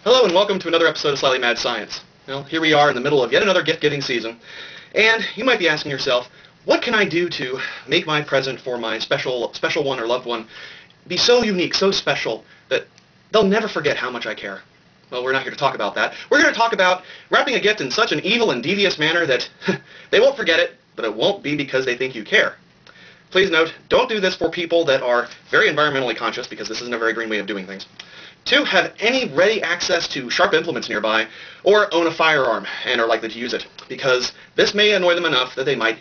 Hello and welcome to another episode of Slightly Mad Science. Well, here we are in the middle of yet another gift-giving season, and you might be asking yourself, what can I do to make my present for my special one or loved one be so unique, so special, that they'll never forget how much I care? Well, we're not here to talk about that. We're here to talk about wrapping a gift in such an evil and devious manner that they won't forget it, but it won't be because they think you care. Please note, don't do this for people that are very environmentally conscious, because this isn't a very green way of doing things. 2, have any ready access to sharp implements nearby, or own a firearm and are likely to use it, because this may annoy them enough that they might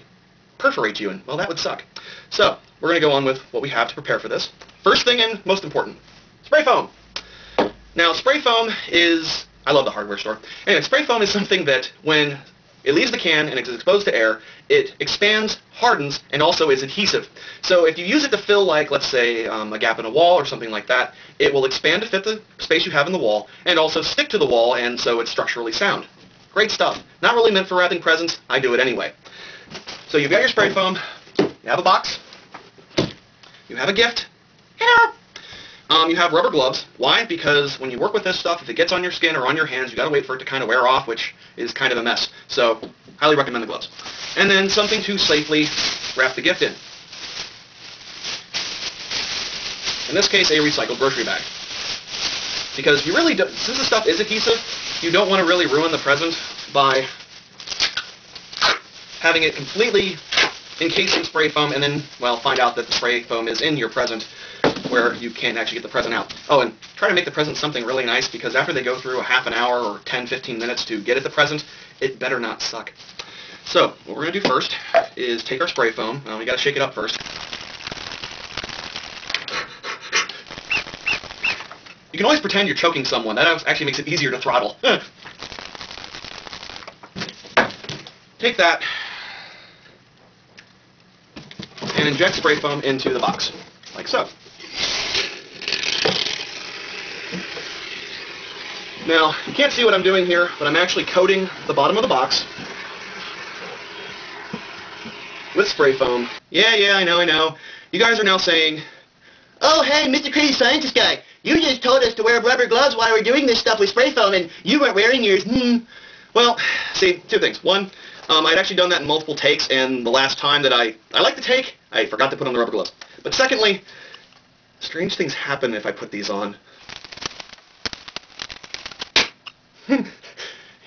perforate you, and, well, that would suck. So, we're going to go on with what we have to prepare for this. First thing and most important, spray foam. Now, spray foam is, I love the hardware store. Anyway, spray foam is something that when it leaves the can and is exposed to air, it expands, hardens, and also is adhesive. So if you use it to fill, like, let's say, a gap in a wall or something like that, it will expand to fit the space you have in the wall and also stick to the wall, and so it's structurally sound. Great stuff. Not really meant for wrapping presents. I do it anyway. So you've got your spray foam, you have a box, you have a gift, you have rubber gloves. Why? Because when you work with this stuff, if it gets on your skin or on your hands, you got to wait for it to kind of wear off, which is kind of a mess. So, highly recommend the gloves. And then something to safely wrap the gift in. In this case, a recycled grocery bag. Because you really don't, since the stuff is adhesive, you don't want to really ruin the present by having it completely encased in spray foam and then, well, find out that the spray foam is in your present where you can't actually get the present out. Oh, and try to make the present something really nice, because after they go through a half an hour or 10-15 minutes to get at the present, it better not suck. So, what we're going to do first is take our spray foam. We got to shake it up first. You can always pretend you're choking someone. That actually makes it easier to throttle. Take that and inject spray foam into the box, like so. Now, you can't see what I'm doing here, but I'm actually coating the bottom of the box with spray foam. Yeah, I know. You guys are now saying, "Oh, hey, Mr. Crazy Scientist Guy, you just told us to wear rubber gloves while we're doing this stuff with spray foam, and you weren't wearing yours." Well, see, 2 things. 1, I'd actually done that in multiple takes, and the last time that I like to take, I forgot to put on the rubber gloves. But secondly, strange things happen if I put these on.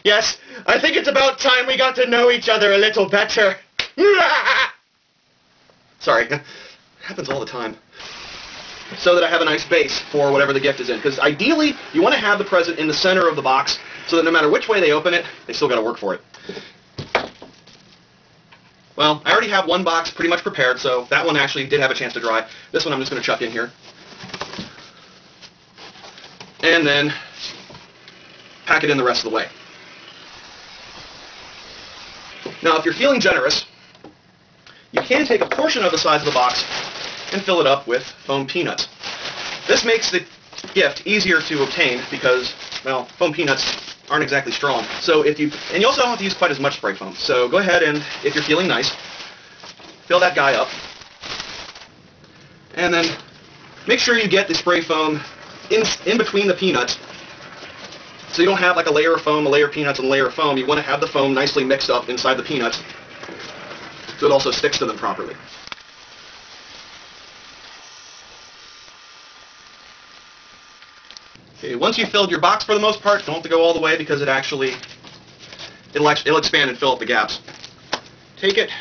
Yes, I think it's about time we got to know each other a little better. Sorry, it happens all the time. So that I have a nice base for whatever the gift is in. Because ideally, you want to have the present in the center of the box so that no matter which way they open it, they still got to work for it. Well, I already have one box pretty much prepared, so that one actually did have a chance to dry. This one I'm just going to chuck in here. And then pack it in the rest of the way. Now, if you're feeling generous, you can take a portion of the size of the box and fill it up with foam peanuts. This makes the gift easier to obtain because, well, foam peanuts aren't exactly strong. So and you also don't have to use quite as much spray foam. So go ahead and, if you're feeling nice, fill that guy up. And then make sure you get the spray foam in between the peanuts. So you don't have like a layer of foam, a layer of peanuts, and a layer of foam. You want to have the foam nicely mixed up inside the peanuts so it also sticks to them properly. Okay, once you've filled your box for the most part, don't have to go all the way because it'll expand and fill up the gaps. Take it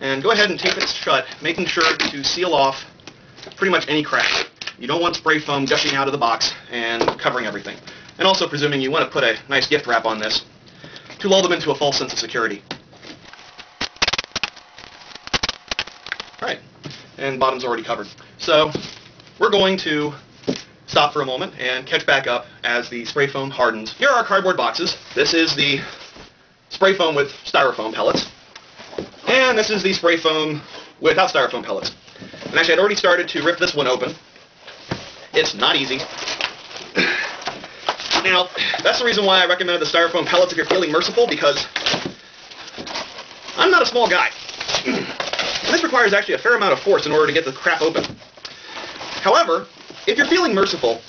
and go ahead and tape it shut, making sure to seal off pretty much any crack. You don't want spray foam gushing out of the box and covering everything. And also presuming you want to put a nice gift wrap on this to lull them into a false sense of security. Alright, and bottom's already covered. So we're going to stop for a moment and catch back up as the spray foam hardens. Here are our cardboard boxes. This is the spray foam with styrofoam pellets. And this is the spray foam without styrofoam pellets. And actually I'd already started to rip this one open. It's not easy. Now, that's the reason why I recommended the styrofoam pellets if you're feeling merciful, because I'm not a small guy. And this requires actually a fair amount of force in order to get the crap open. However, if you're feeling merciful,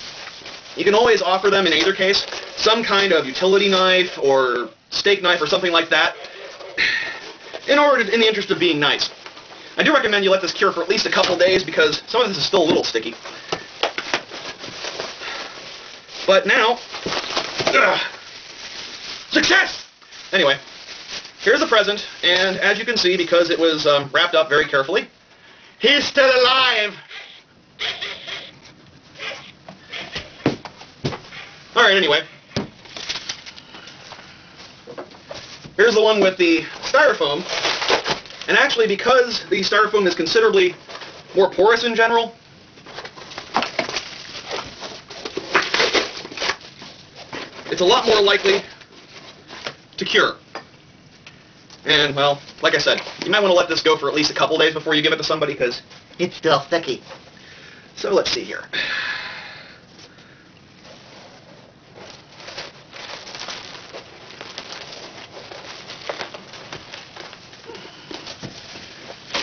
You can always offer them, in either case, some kind of utility knife or steak knife or something like that, in the interest of being nice. I do recommend you let this cure for at least a couple days because some of this is still a little sticky. But now, success! Anyway, here's the present, and as you can see, because it was wrapped up very carefully, he's still alive! Alright, anyway. Here's the one with the styrofoam. And actually, because the styrofoam is considerably more porous in general, it's a lot more likely to cure. And, well, like I said, you might want to let this go for at least a couple days before you give it to somebody because it's still sticky. So let's see here.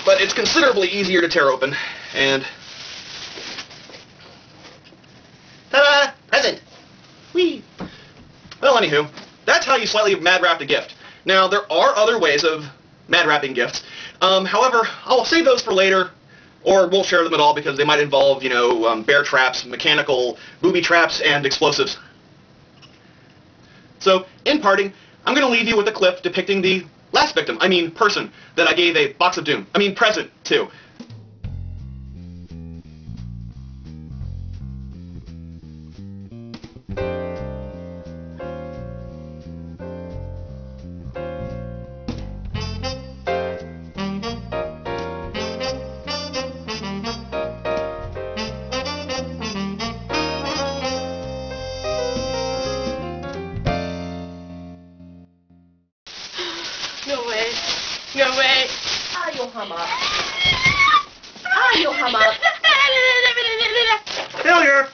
But it's considerably easier to tear open, and ta-da! Present! Whee! Well, anywho, that's how you slightly mad wrap a gift. Now, there are other ways of mad wrapping gifts. However, I'll save those for later, or won't share them at all because they might involve, bear traps, mechanical booby traps, and explosives. So, in parting, I'm going to leave you with a clip depicting the last victim, person, that I gave a box of doom. Present to. No way. No way. Ayaw hama. Ayaw hama. Failure!